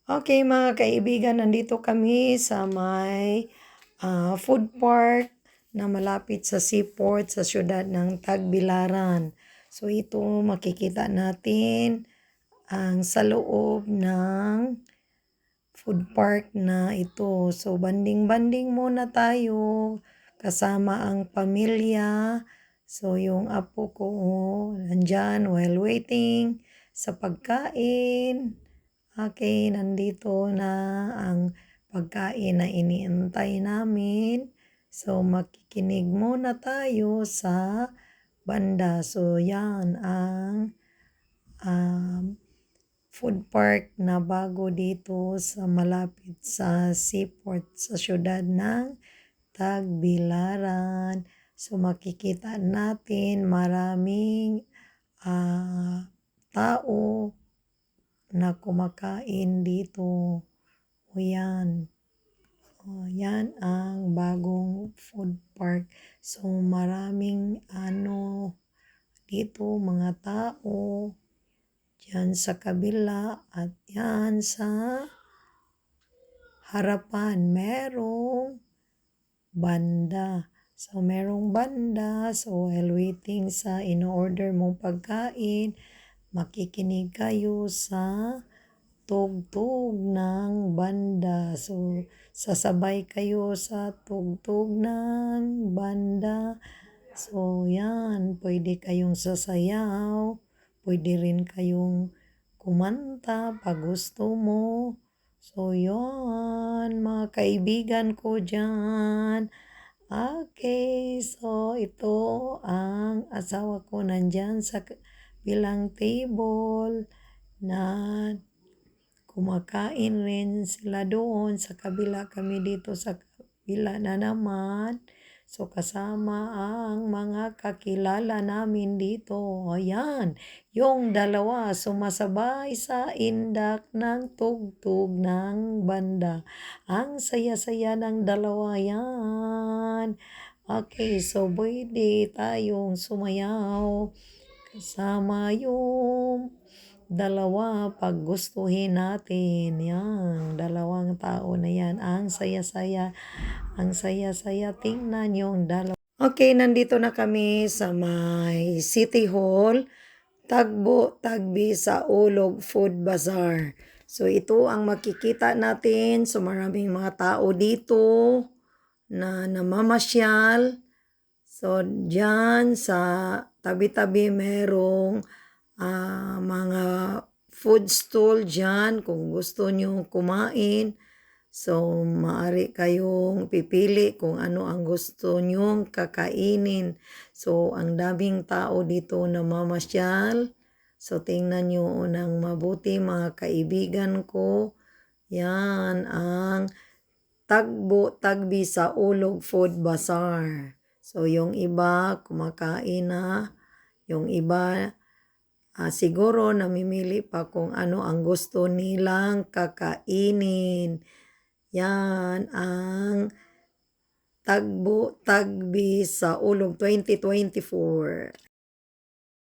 Okay mga kaibigan, nandito kami sa may food park na malapit sa seaport sa siyudad ng Tagbilaran. So ito makikita natin ang sa loob ng food park na ito. So banding-banding muna tayo kasama ang pamilya. So yung apo ko nandyan while waiting sa pagkain. Okay, nandito na ang pagkain na iniintay namin. So, makikinig muna tayo sa banda. So, yan ang food park na bago dito sa malapit sa seaport sa siyudad ng Tagbilaran. So, makikita natin maraming tao na kumakain dito. O yan. O yan ang bagong food park. So maraming dito mga tao. Diyan sa kabila at yan sa harapan merong banda. So merong banda. So while waiting sa in-order mong pagkain, makikinig kayo sa tugtog ng banda. So, sasabay kayo sa tugtog ng banda. So, yan. Pwede kayong sasayaw. Pwede rin kayong kumanta pag gusto mo. So, yan. Mga kaibigan ko dyan. Okay. So, ito ang asawa ko nandyan sa bilang table na kumakain rin sila doon sa kabila, kami dito sa kabila na naman. So kasama ang mga kakilala namin dito. Ayan, yung dalawa sumasabay sa indak ng tugtog ng banda. Ang saya-saya ng dalawa yan. Okay, so pwede tayong sumayaw kasama yung dalawa pag gustuhin natin. Yan, dalawang tao na yan. Ang saya-saya. Ang saya-saya. Tingnan yung dalawa. Okay, nandito na kami sa may City Hall. Tagbo-tagbi sa Ulog Food Bazaar. So ito ang makikita natin. So maraming mga tao dito na namamasyal. So dyan sa tabi-tabi merong mga food stall dyan kung gusto nyo kumain. So, maaari kayong pipili kung ano ang gusto nyong kakainin. So, ang daming tao dito na mamasyal. So, tingnan nyo unang mabuti mga kaibigan ko. Yan ang tagbo-tagbi sa Ulog Food Bazaar. So, yung iba kumakain na. Yung iba siguro namimili pa kung ano ang gusto nilang kakainin. Yan ang tagbo-tagbi sa Ulog 2024.